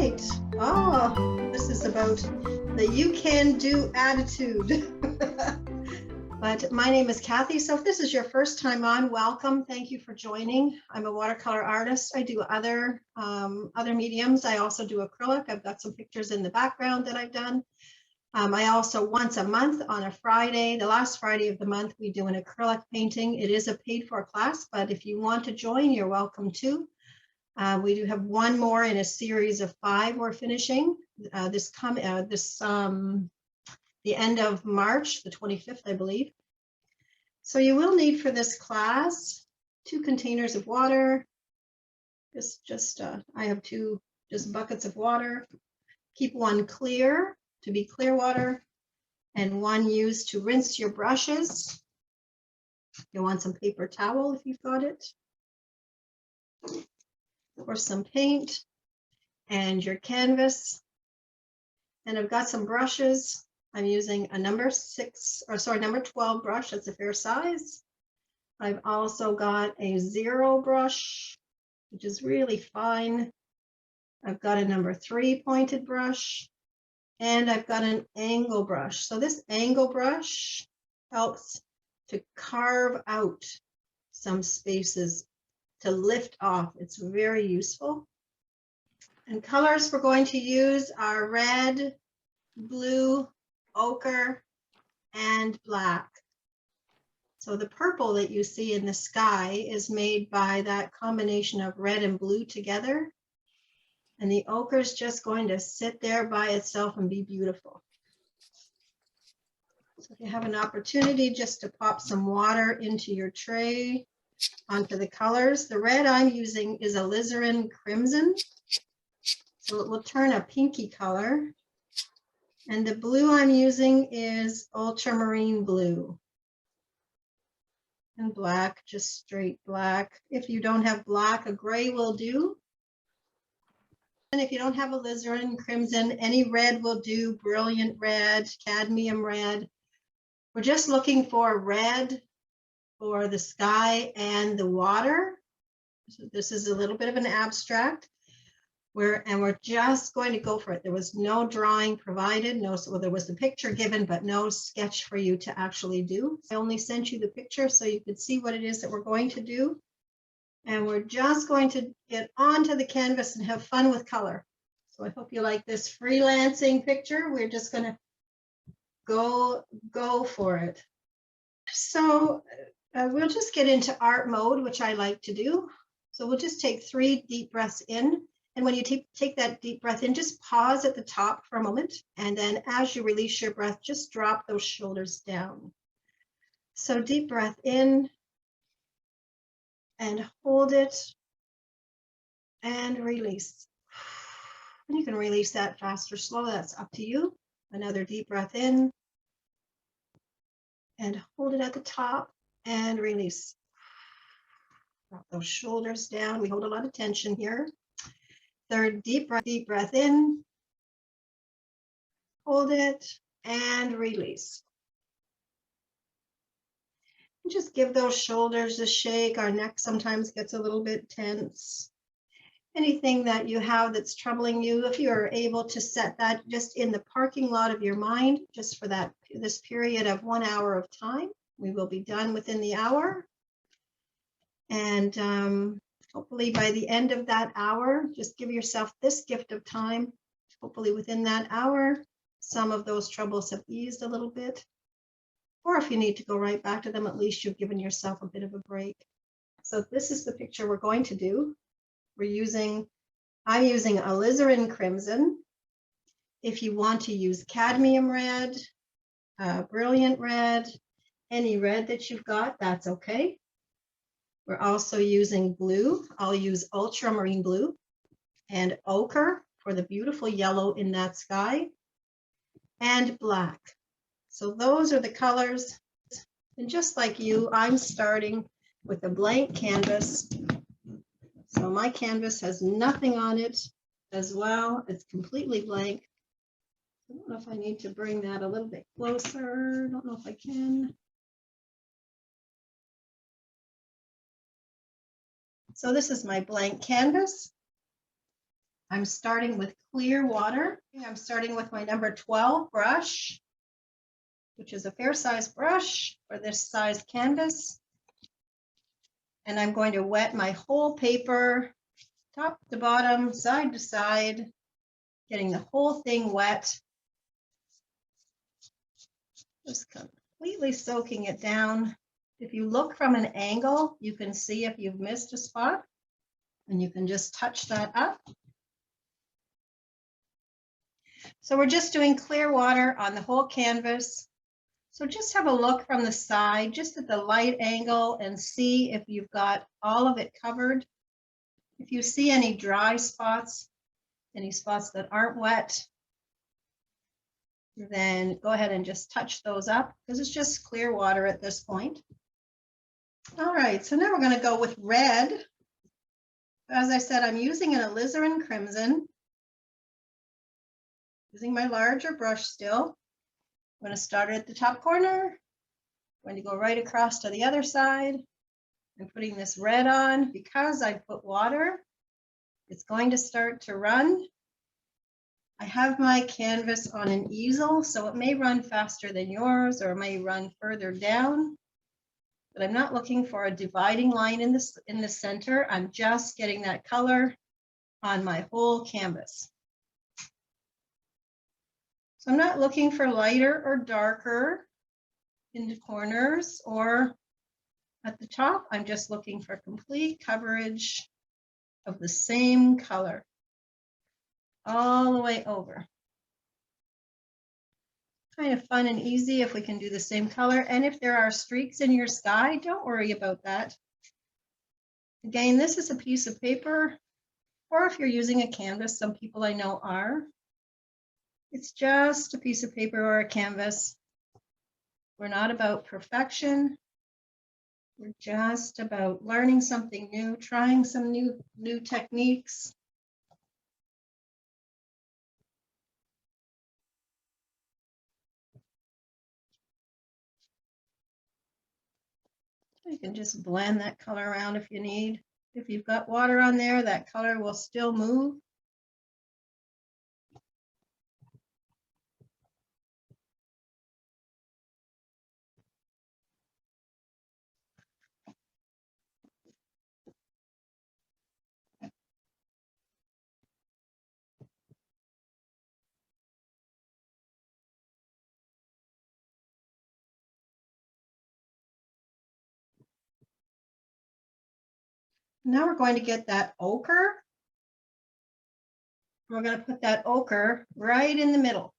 right. Oh, this is about the you can do attitude. But my name is Cathy. So if this is your first time on, welcome. Thank you for joining. I'm a watercolor artist. I do other mediums. I also do acrylic. I've got some pictures in the background that I've done. I also, once a month on a Friday, the last Friday of the month, we do an acrylic painting. It is a paid for class, but if you want to join, you're welcome to. We do have one more in a series of 5 we're finishing the end of March, the 25th, I believe. So you will need for this class 2 containers of water. I have 2 just buckets of water. Keep one clear to be clear water and one used to rinse your brushes. You'll want some paper towel if you've got it, or some paint and your canvas. And I've got some brushes. I'm using a number 12 brush. That's a fair size. I've also got a 0 brush, which is really fine. I've got a number 3 pointed brush, and I've got an angle brush. So this angle brush helps to carve out some spaces, to lift off. It's very useful. And colors we're going to use are red, blue, ochre, and black. So the purple that you see in the sky is made by that combination of red and blue together. And the ochre is just going to sit there by itself and be beautiful. So if you have an opportunity just to pop some water into your tray, onto the colors. The red I'm using is alizarin crimson. So it will turn a pinky color. And the blue I'm using is ultramarine blue. And black, just straight black. If you don't have black, a gray will do. And if you don't have alizarin crimson, any red will do, brilliant red, cadmium red. We're just looking for red for the sky and the water. So this is a little bit of an abstract. We're just going to go for it. There was no drawing provided, well, there was the picture given, but no sketch for you to actually do. I only sent you the picture so you could see what it is that we're going to do. And we're just going to get onto the canvas and have fun with color. So I hope you like this freelancing picture. We're just going to go for it. So we'll just get into art mode, which I like to do. So we'll just take 3 deep breaths in. And when you take that deep breath in, just pause at the top for a moment. And then as you release your breath, just drop those shoulders down. So deep breath in and hold it and release. And you can release that fast or slow. That's up to you. Another deep breath in and hold it at the top and release. Drop those shoulders down. We hold a lot of tension here. Third, deep breath in, hold it, and release. And just give those shoulders a shake. Our neck sometimes gets a little bit tense. Anything that you have that's troubling you, if you are able to set that just in the parking lot of your mind, just for this period of 1 hour of time. We will be done within the hour. And hopefully by the end of that hour, just give yourself this gift of time. Hopefully within that hour, some of those troubles have eased a little bit. Or if you need to go right back to them, at least you've given yourself a bit of a break. So this is the picture we're going to do. I'm using alizarin crimson. If you want to use cadmium red, brilliant red, any red that you've got, that's okay. We're also using blue. I'll use ultramarine blue and ochre for the beautiful yellow in that sky, and black. So those are the colors. And just like you, I'm starting with a blank canvas. So my canvas has nothing on it as well. It's completely blank. I don't know if I need to bring that a little bit closer. I don't know if I can. So this is my blank canvas. I'm starting with clear water. I'm starting with my number 12 brush, which is a fair size brush for this size canvas. And I'm going to wet my whole paper, top to bottom, side to side, getting the whole thing wet. Just completely soaking it down. If you look from an angle, you can see if you've missed a spot, and you can just touch that up. So we're just doing clear water on the whole canvas. So just have a look from the side, just at the light angle, and see if you've got all of it covered. If you see any dry spots, any spots that aren't wet, then go ahead and just touch those up, because it's just clear water at this point. All right, so now we're going to go with red. As I said, I'm using an alizarin crimson, using my larger brush still. I'm going to start at the top corner. I'm going to go right across to the other side. I'm putting this red on. Because I put water, it's going to start to run. I have my canvas on an easel, so it may run faster than yours, or it may run further down. But I'm not looking for a dividing line in the center. I'm just getting that color on my whole canvas. So I'm not looking for lighter or darker in the corners or at the top. I'm just looking for complete coverage of the same color all the way over. Kind of fun and easy if we can do the same color. And if there are streaks in your sky, don't worry about that. Again, this is a piece of paper, or if you're using a canvas, some people I know are. It's just a piece of paper or a canvas. We're not about perfection. We're just about learning something new, trying some new techniques. You can just blend that color around if you need. If you've got water on there, that color will still move. Now we're going to get that ochre. We're going to put that ochre right in the middle.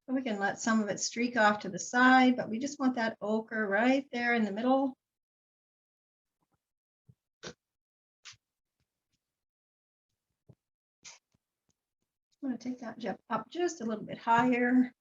We can let some of it streak off to the side, but we just want that ochre right there in the middle. I'm going to take that up just a little bit higher.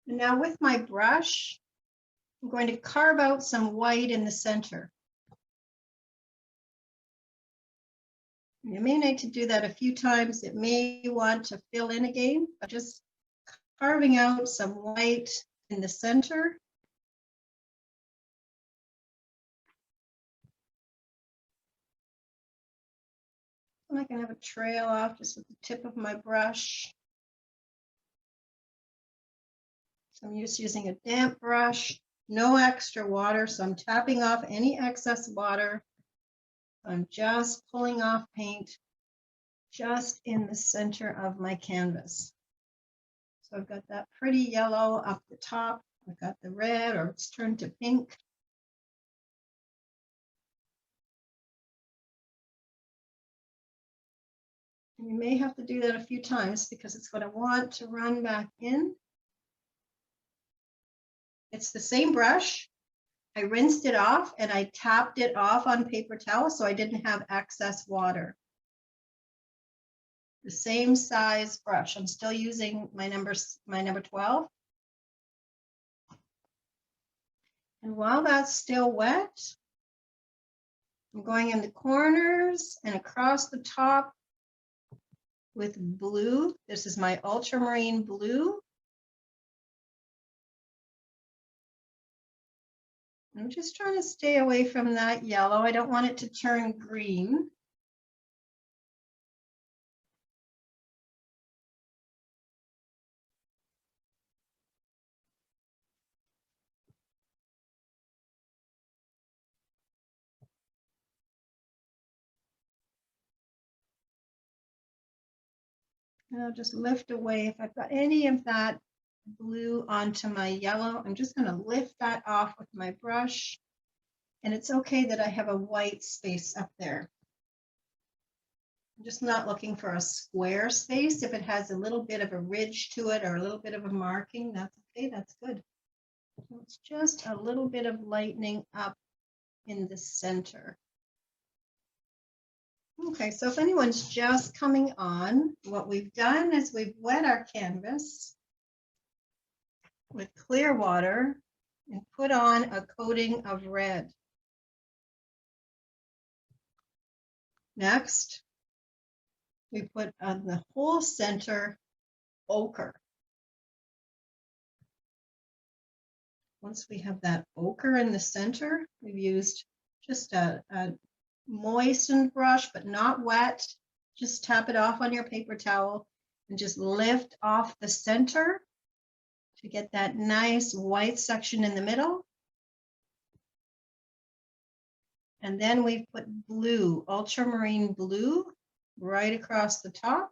And now with my brush, I'm going to carve out some white in the center. You may need to do that a few times. It may want to fill in again, but just carving out some white in the center. And I can have a trail off just with the tip of my brush. So I'm just using a damp brush, no extra water, so I'm tapping off any excess water. I'm just pulling off paint just in the center of my canvas. So I've got that pretty yellow up the top. I've got the red, or it's turned to pink. And you may have to do that a few times because it's going to want to run back in. It's the same brush. I rinsed it off and I tapped it off on paper towel so I didn't have excess water. The same size brush. I'm still using my number 12. And while that's still wet, I'm going in the corners and across the top with blue. This is my ultramarine blue. I'm just trying to stay away from that yellow. I don't want it to turn green. And I'll just lift away. If I've got any of that blue onto my yellow, I'm just going to lift that off with my brush. And it's okay that I have a white space up there. I'm just not looking for a square space. If it has a little bit of a ridge to it or a little bit of a marking, that's okay, that's good. So it's just a little bit of lightening up in the center. Okay, so if anyone's just coming on, what we've done is we've wet our canvas with clear water and put on a coating of red. Next, we put on the whole center ochre. Once we have that ochre in the center, we've used just a moistened brush, but not wet. Just tap it off on your paper towel and just lift off the center to get that nice white section in the middle. And then we put blue, ultramarine blue, right across the top.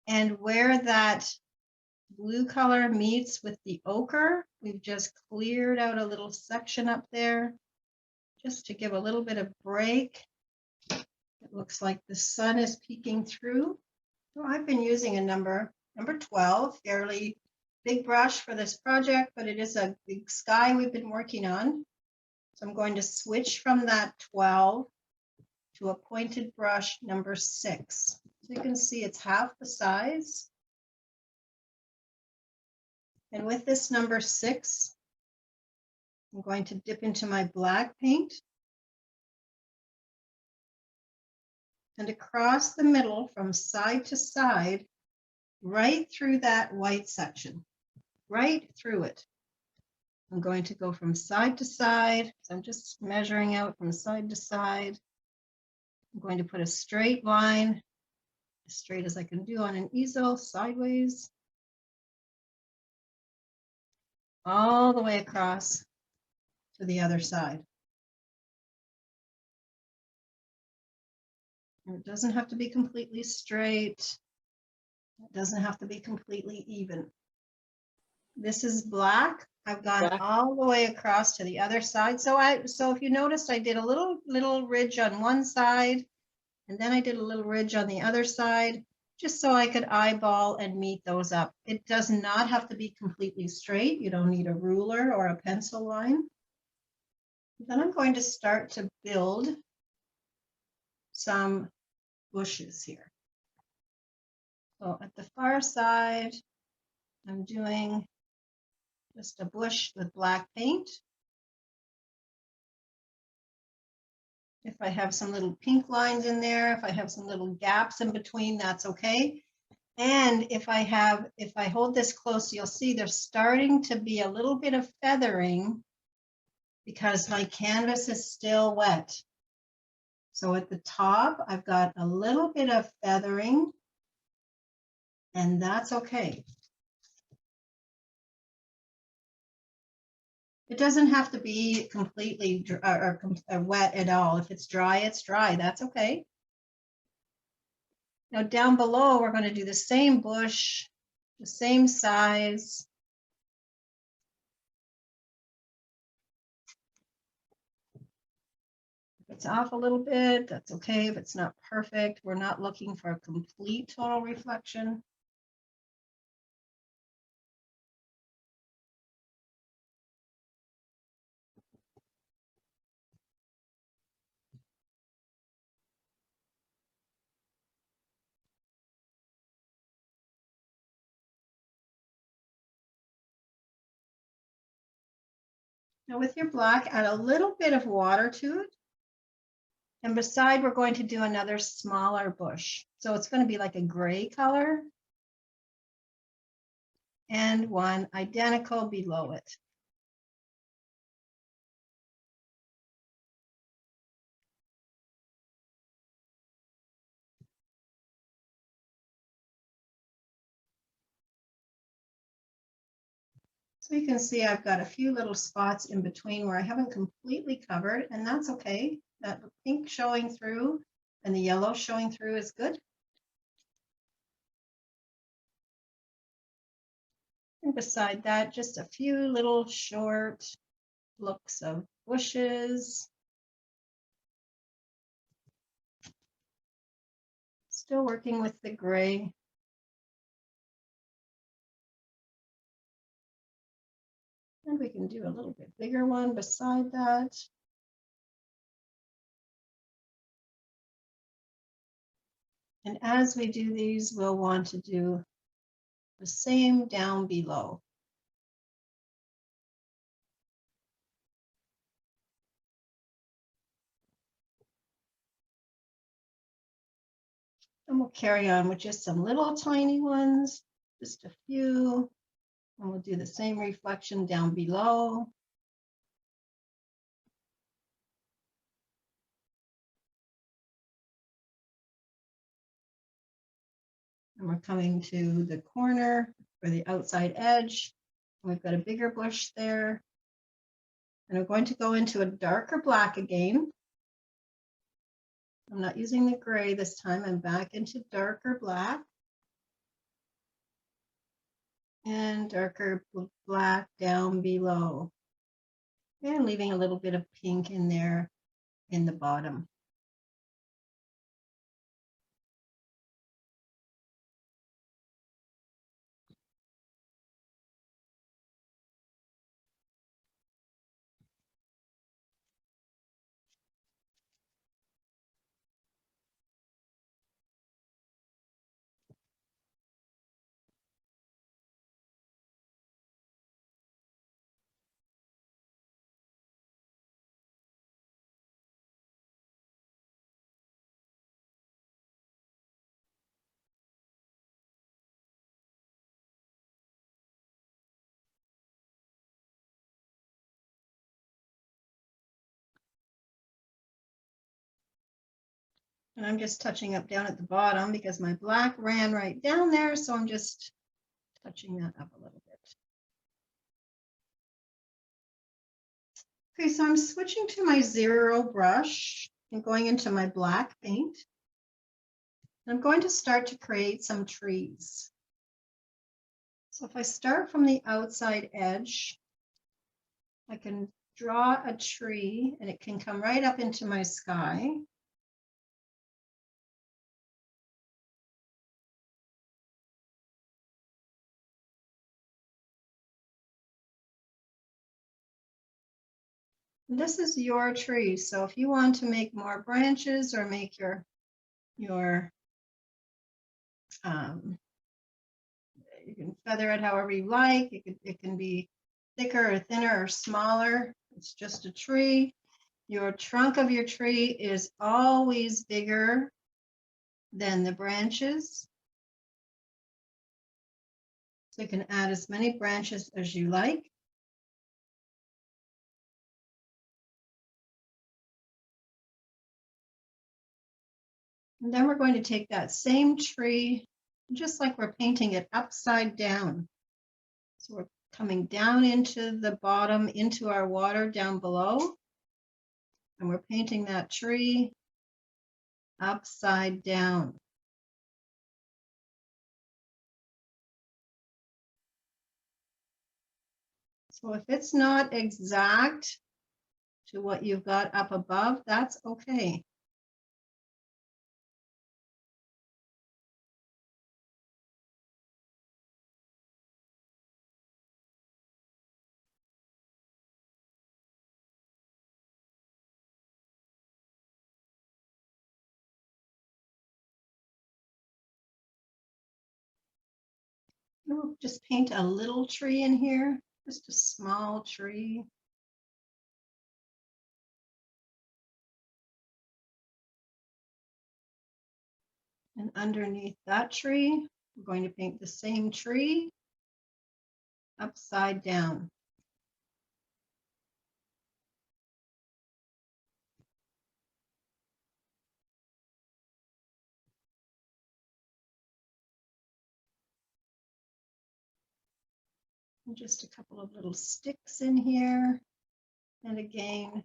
And where that blue color meets with the ochre, we've just cleared out a little section up there just to give a little bit of break. It looks like the sun is peeking through. So I've been using a number 12, fairly big brush for this project, but it is a big sky we've been working on. So I'm going to switch from that 12 to a pointed brush number 6. So you can see it's half the size. And with this number 6, I'm going to dip into my black paint and across the middle from side to side, right through that white section, right through it. I'm going to go from side to side. So I'm just measuring out from side to side. I'm going to put a straight line, as straight as I can do on an easel, sideways, all the way across to the other side. And it doesn't have to be completely straight. It doesn't have to be completely even. This is black. I've gone all the way across to the other side. So if you noticed, I did a little ridge on one side, and then I did a little ridge on the other side, just so I could eyeball and meet those up. It does not have to be completely straight. You don't need a ruler or a pencil line. Then I'm going to start to build some bushes here. So at the far side, I'm doing just a bush with black paint. If I have some little pink lines in there, if I have some little gaps in between, that's okay. And if I hold this close, you'll see there's starting to be a little bit of feathering because my canvas is still wet. So at the top, I've got a little bit of feathering, and that's okay. It doesn't have to be completely dry or wet at all. If it's dry, it's dry. That's okay. Now down below, we're going to do the same bush, the same size. If it's off a little bit, that's okay. If it's not perfect, we're not looking for a complete total reflection. Now with your black, add a little bit of water to it. And beside, we're going to do another smaller bush. So it's going to be like a gray color and one identical below it. So you can see I've got a few little spots in between where I haven't completely covered, and that's okay. That pink showing through and the yellow showing through is good. And beside that, just a few little short looks of bushes. Still working with the gray. And we can do a little bit bigger one beside that. And as we do these, we'll want to do the same down below. And we'll carry on with just some little tiny ones, just a few. And we'll do the same reflection down below. And we're coming to the corner for the outside edge. We've got a bigger bush there. And we're going to go into a darker black again. I'm not using the gray this time. I'm back into darker black. And darker black down below. And leaving a little bit of pink in there in the bottom. And I'm just touching up down at the bottom because my black ran right down there. So I'm just touching that up a little bit. Okay, so I'm switching to my zero brush and going into my black paint. I'm going to start to create some trees. So if I start from the outside edge, I can draw a tree and it can come right up into my sky. And this is your tree. So if you want to make more branches or make your you can feather it however you like. It can be thicker or thinner or smaller. It's just a tree. Your trunk of your tree is always bigger than the branches. So you can add as many branches as you like. And then we're going to take that same tree, just like we're painting it upside down. So we're coming down into the bottom, into our water down below. And we're painting that tree upside down. So if it's not exact to what you've got up above, that's okay. We'll just paint a little tree in here, just a small tree. And underneath that tree, we're going to paint the same tree upside down. And just a couple of little sticks in here. And again,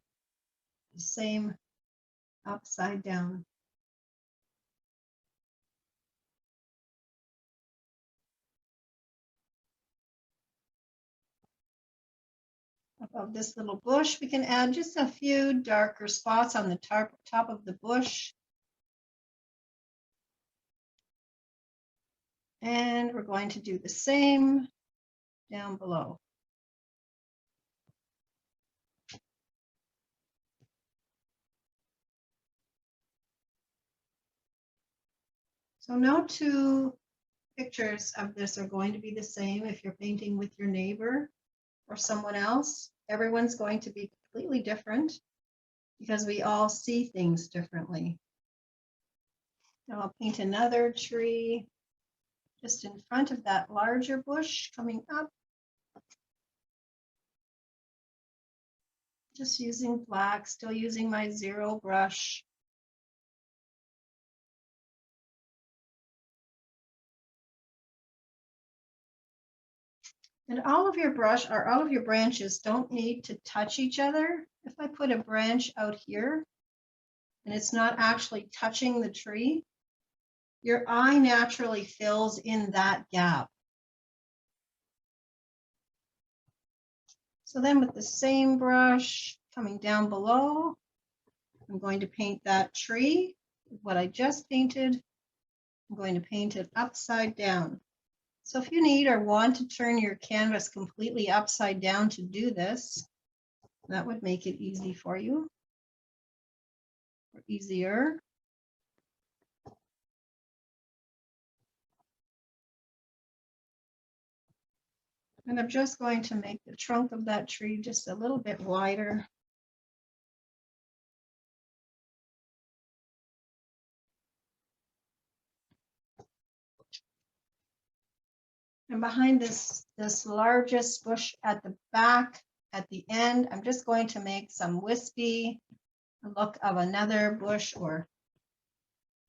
the same upside down. Above this little bush, we can add just a few darker spots on the top of the bush. And we're going to do the same down below. So no two pictures of this are going to be the same if you're painting with your neighbor or someone else. Everyone's going to be completely different because we all see things differently. Now I'll paint another tree just in front of that larger bush coming up. Just using black, still using my 0 brush. And all of your branches don't need to touch each other. If I put a branch out here and it's not actually touching the tree, your eye naturally fills in that gap. So then with the same brush coming down below, I'm going to paint that tree, what I just painted. I'm going to paint it upside down. So if you need or want to turn your canvas completely upside down to do this, that would make it easy for you, or easier. And I'm just going to make the trunk of that tree just a little bit wider. And behind this largest bush at the back, at the end, I'm just going to make some wispy look of another bush or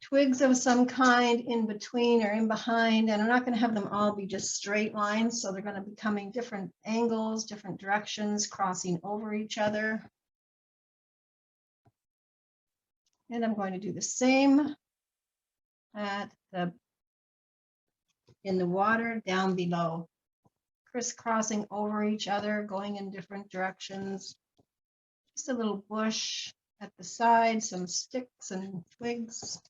twigs of some kind in between or in behind. And I'm not going to have them all be just straight lines. So they're going to be coming different angles, different directions, crossing over each other. And I'm going to do the same in the water down below, crisscrossing over each other, going in different directions. Just a little bush at the side, some sticks and twigs.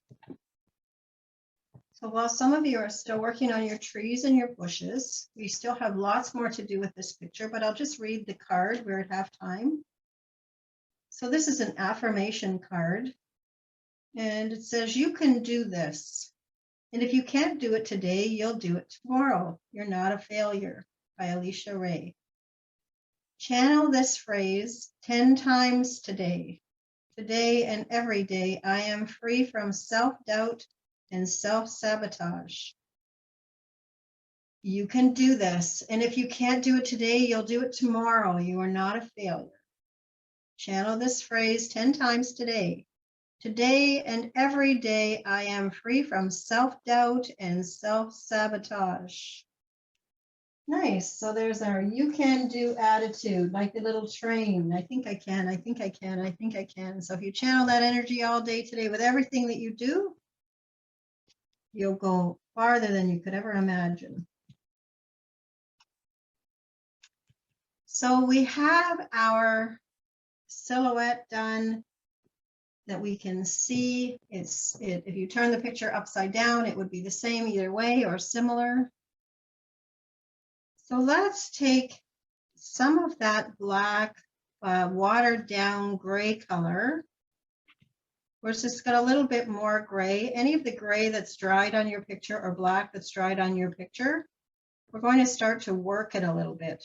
So while some of you are still working on your trees and your bushes, we still have lots more to do with this picture, but I'll just read the card. We're at half time. So this is an affirmation card, and it says, "You can do this. And if you can't do it today, you'll do it tomorrow. You're not a failure," by Alicia Ray. Channel this phrase 10 times today. Today and every day, I am free from self-doubt and self-sabotage. You can do this. And if you can't do it today, you'll do it tomorrow. You are not a failure. Channel this phrase 10 times today. Today and every day, I am free from self-doubt and self-sabotage. Nice. So there's our "you can do" attitude, like the little train. I think I can, I think I can, I think I can. So if you channel that energy all day today with everything that you do, you'll go farther than you could ever imagine. So we have our silhouette done that we can see. If you turn the picture upside down, it would be the same either way or similar. So let's take some of that black, watered down gray color. We're just got a little bit more gray. Any of the gray that's dried on your picture or black that's dried on your picture, we're going to start to work it a little bit.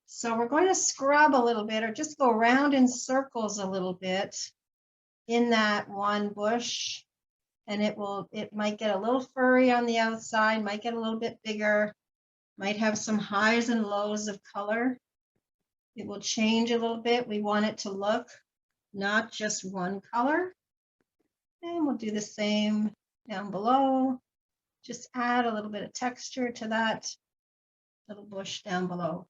So we're going to scrub a little bit or just go around in circles a little bit in that one bush and it might get a little furry on the outside, might get a little bit bigger, might have some highs and lows of color. It will change a little bit. We want it to look not just one color. And we'll do the same down below. Just add a little bit of texture to that little bush down below.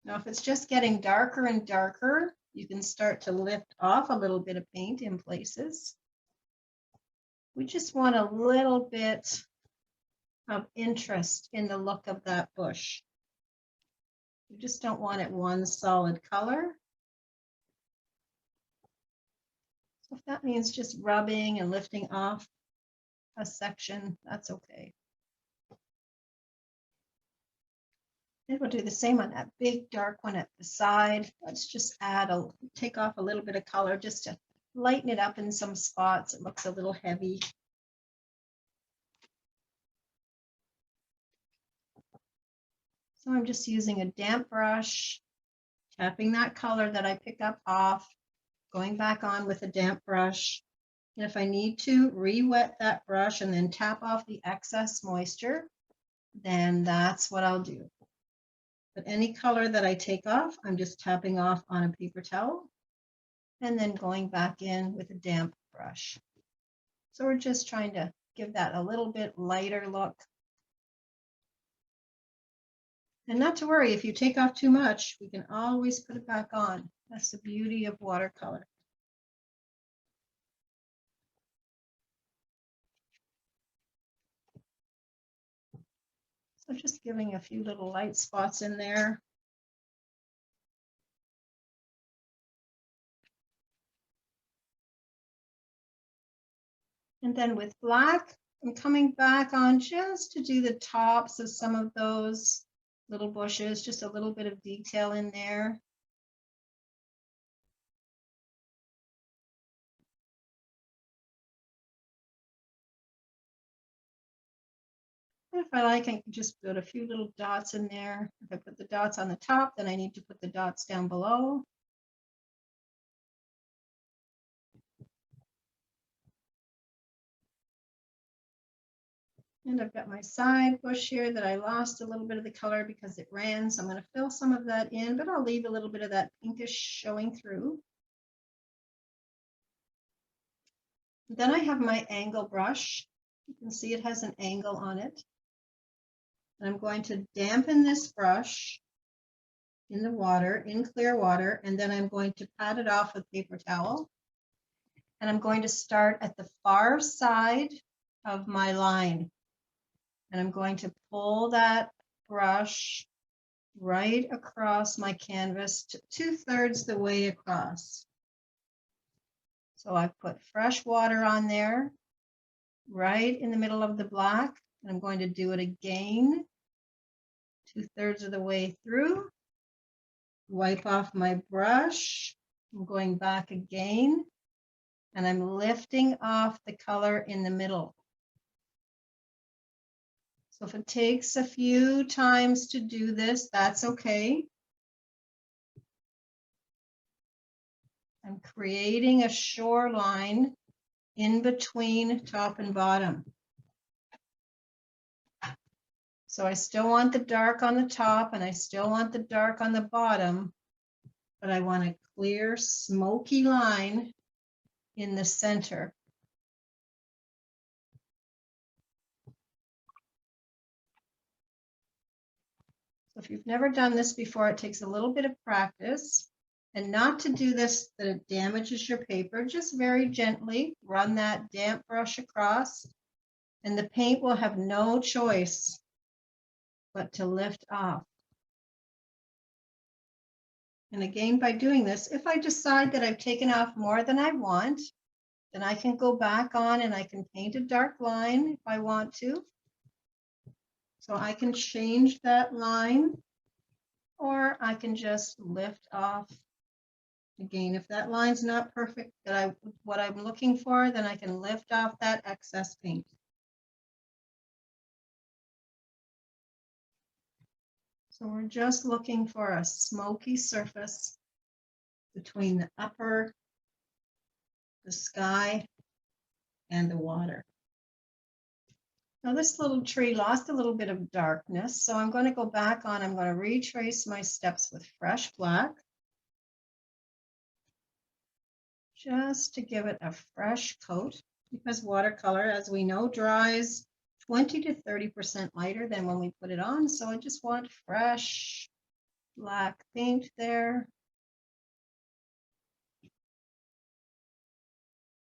Now, if it's just getting darker and darker, you can start to lift off a little bit of paint in places. We just want a little bit of interest in the look of that bush. You just don't want it one solid color. So if that means just rubbing and lifting off a section, that's okay. And we'll do the same on that big dark one at the side. Let's just take off a little bit of color just to lighten it up in some spots. It looks a little heavy. So I'm just using a damp brush, tapping that color that I pick up off, going back on with a damp brush. And if I need to re-wet that brush and then tap off the excess moisture, then that's what I'll do. But any color that I take off, I'm just tapping off on a paper towel and then going back in with a damp brush. So we're just trying to give that a little bit lighter look. And not to worry, if you take off too much, we can always put it back on. That's the beauty of watercolor. So just giving a few little light spots in there. And then with black, I'm coming back on just to do the tops of some of those little bushes, just a little bit of detail in there. If I like, I can just put a few little dots in there. If I put the dots on the top, then I need to put the dots down below. And I've got my side bush here that I lost a little bit of the color because it ran. So I'm going to fill some of that in, but I'll leave a little bit of that pinkish showing through. Then I have my angle brush. You can see it has an angle on it. And I'm going to dampen this brush in the water, in clear water, and then I'm going to pat it off with paper towel. And I'm going to start at the far side of my line. And I'm going to pull that brush right across my canvas to 2/3 the way across. So I put fresh water on there, right in the middle of the black. And I'm going to do it again, 2/3 of the way through. Wipe off my brush. I'm going back again, and I'm lifting off the color in the middle. So if it takes a few times to do this, that's okay. I'm creating a shoreline in between top and bottom. So I still want the dark on the top and I still want the dark on the bottom, but I want a clear, smoky line in the center. So if you've never done this before, it takes a little bit of practice. And not to do this that it damages your paper, just very gently run that damp brush across, and the paint will have no choice but to lift off. And again, by doing this, if I decide that I've taken off more than I want, then I can go back on and I can paint a dark line if I want to. So I can change that line, or I can just lift off. Again, if that line's not perfect, what I'm looking for, then I can lift off that excess paint. So we're just looking for a smoky surface between the upper, the sky, and the water. Now this little tree lost a little bit of darkness, so I'm going to go back on, I'm going to retrace my steps with fresh black, just to give it a fresh coat, because watercolor, as we know, dries 20 to 30% lighter than when we put it on. So I just want fresh black paint there.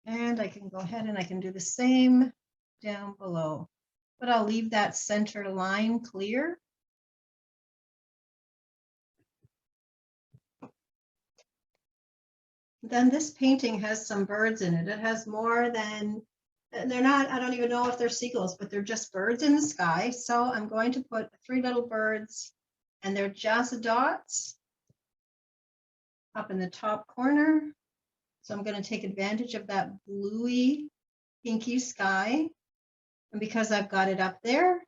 And I can go ahead and I can do the same down below, but I'll leave that center line clear. Then this painting has some birds in it. It has more than, they're not, I don't even know if they're seagulls, but they're just birds in the sky. So I'm going to put 3 little birds, and they're just dots up in the top corner. So I'm going to take advantage of that bluey, pinky sky. And because I've got it up there,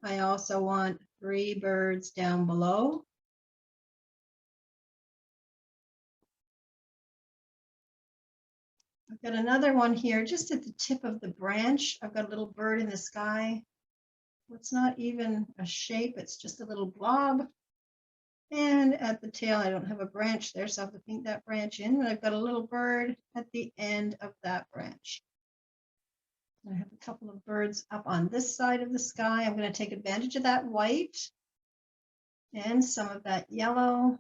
I also want 3 birds down below. I've got another one here just at the tip of the branch. I've got a little bird in the sky. It's not even a shape, it's just a little blob. And at the tail, I don't have a branch there, so I have to paint that branch in. And I've got a little bird at the end of that branch. I have a couple of birds up on this side of the sky. I'm going to take advantage of that white and some of that yellow.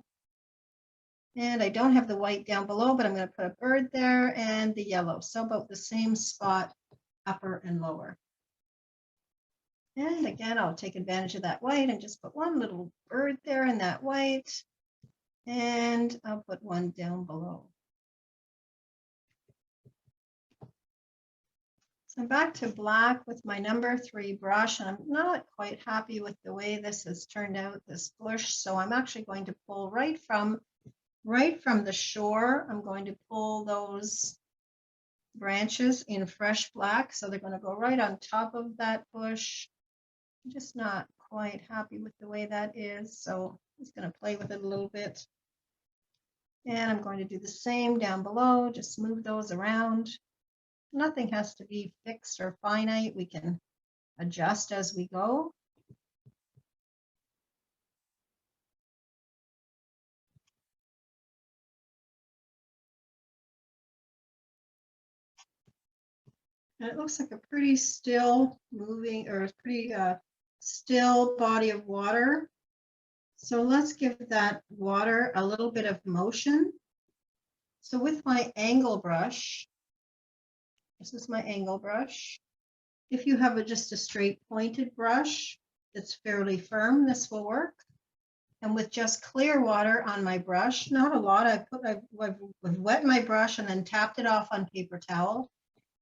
And I don't have the white down below, but I'm going to put a bird there and the yellow. So about the same spot, upper and lower. And again, I'll take advantage of that white and just put one little bird there in that white. And I'll put one down below. So I'm back to black with my number 3 brush, and I'm not quite happy with the way this has turned out, this bush. So I'm actually going to pull right from the shore. I'm going to pull those branches in fresh black. So they're going to go right on top of that bush. I'm just not quite happy with the way that is. So I'm just going to play with it a little bit. And I'm going to do the same down below, just move those around. Nothing has to be fixed or finite. We can adjust as we go. And it looks like a pretty still moving, or a pretty still body of water. So let's give that water a little bit of motion. So with my angle brush, this is my angle brush. If you have just a straight pointed brush that's fairly firm, this will work. And with just clear water on my brush, not a lot, I've wet my brush and then tapped it off on paper towel.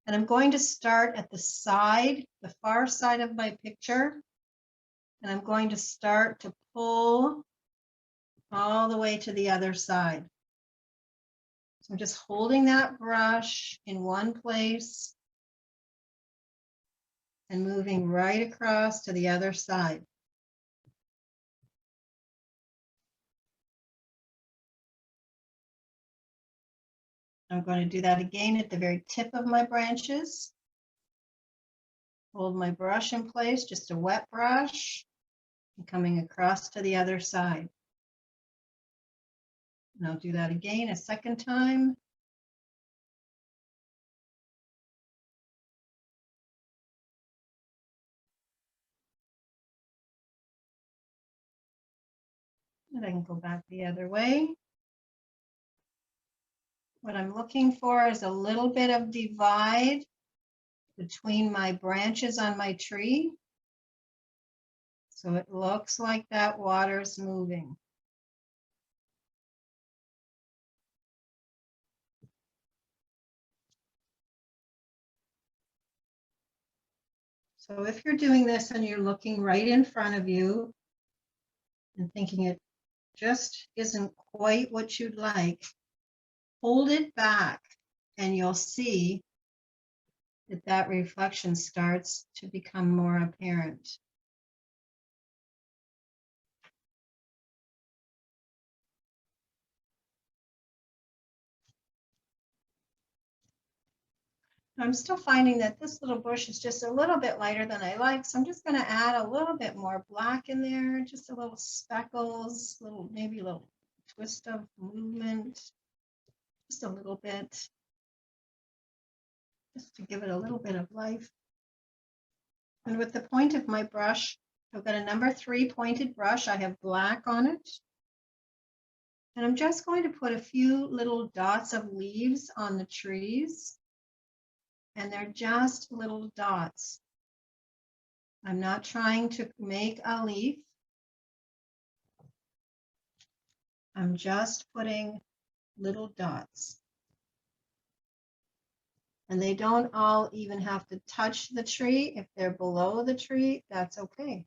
And I'm going to start at the side, the far side of my picture. And I'm going to start to pull all the way to the other side. So I'm just holding that brush in one place and moving right across to the other side. I'm going to do that again at the very tip of my branches. Hold my brush in place, just a wet brush, and coming across to the other side. And I'll do that again a second time. And I can go back the other way. What I'm looking for is a little bit of divide between my branches on my tree. So it looks like that water's moving. So if you're doing this and you're looking right in front of you and thinking it just isn't quite what you'd like, hold it back and you'll see that that reflection starts to become more apparent. I'm still finding that this little bush is just a little bit lighter than I like, so I'm just going to add a little bit more black in there, just a little speckles, maybe a little twist of movement, just a little bit, just to give it a little bit of life. And with the point of my brush, I've got a number 3 pointed brush. I have black on it. And I'm just going to put a few little dots of leaves on the trees. And they're just little dots. I'm not trying to make a leaf. I'm just putting little dots. And they don't all even have to touch the tree. If they're below the tree, that's okay.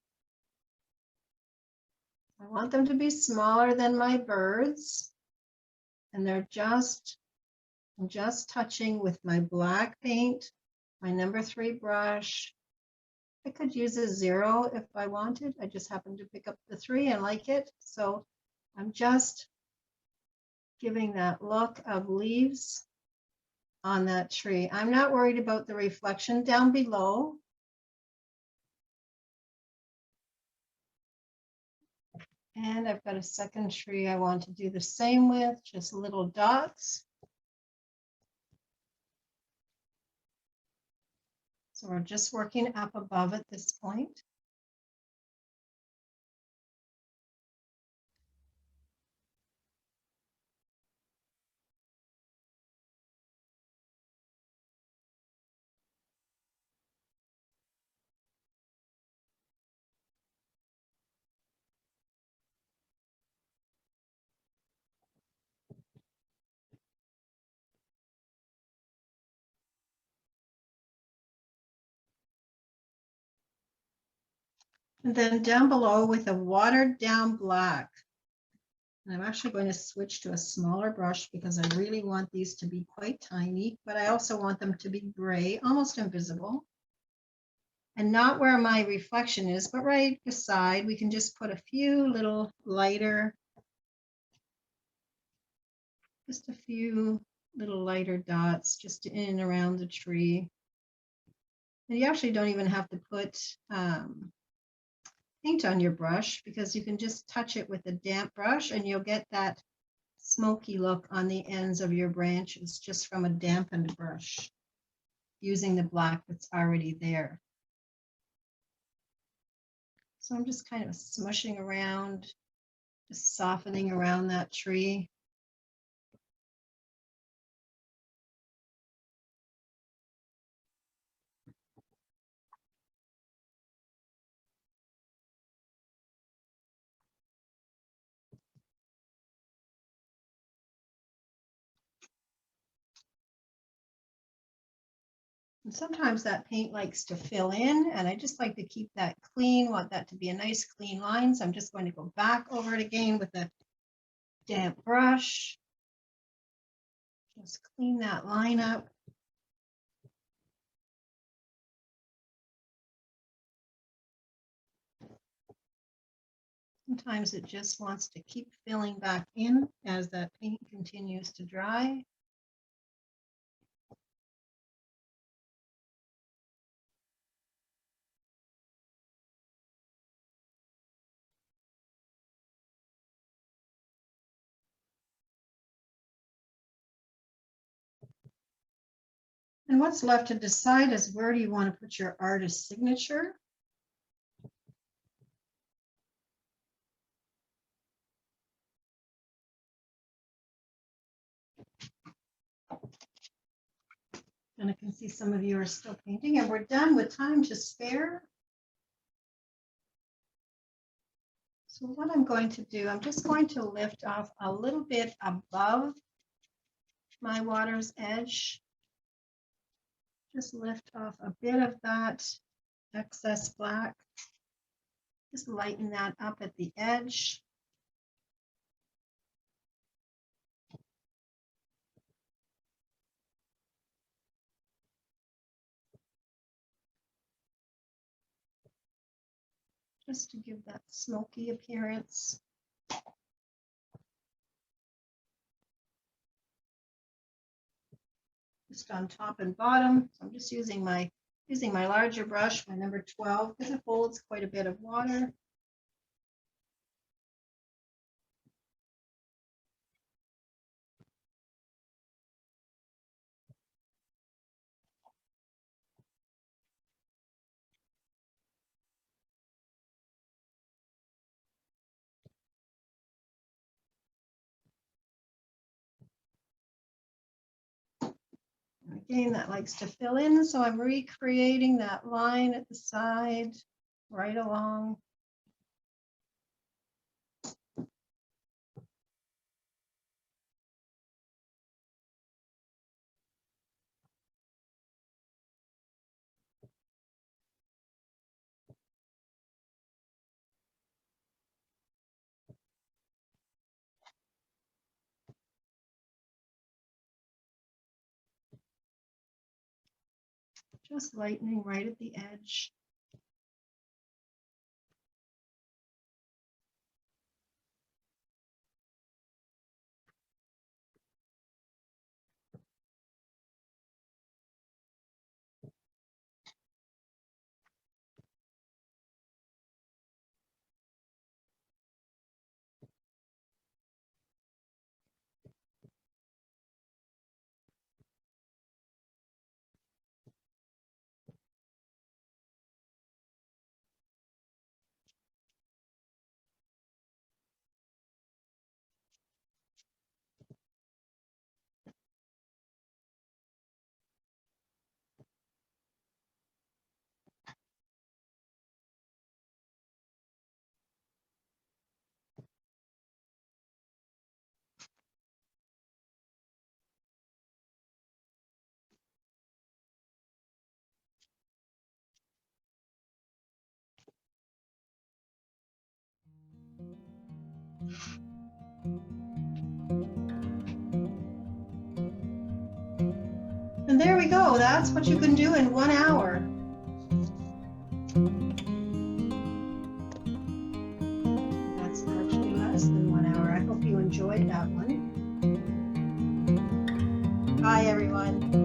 I want them to be smaller than my birds. And I'm just touching with my black paint, my number 3 brush. I could use a 0 if I wanted. I just happened to pick up the 3 and like it. So I'm just giving that look of leaves on that tree. I'm not worried about the reflection down below. And I've got a second tree I want to do the same with, just little dots. So we're just working up above at this point. And then down below with a watered down black. And I'm actually going to switch to a smaller brush because I really want these to be quite tiny, but I also want them to be gray, almost invisible. And not where my reflection is, but right beside, we can just put a few little lighter, just a few little lighter dots just in and around the tree. And you actually don't even have to put paint on your brush because you can just touch it with a damp brush and you'll get that smoky look on the ends of your branches just from a dampened brush using the black that's already there. So I'm just kind of smushing around, just softening around that tree. And sometimes that paint likes to fill in, and I just like to keep that clean, want that to be a nice clean line. So I'm just going to go back over it again with a damp brush. Just clean that line up. Sometimes it just wants to keep filling back in as that paint continues to dry. And what's left to decide is where do you want to put your artist's signature? And I can see some of you are still painting, and we're done with time to spare. So what I'm going to do, I'm just going to lift off a little bit above my water's edge. Just lift off a bit of that excess black. Just lighten that up at the edge. Just to give that smoky appearance. just on top and bottom. So I'm just using my larger brush, my number 12, because it holds quite a bit of water. Again, that likes to fill in, so I'm recreating that line at the side, right along. Just lightening right at the edge. And there we go. That's what you can do in 1 hour. That's actually less than 1 hour. I hope you enjoyed that one. Bye, everyone.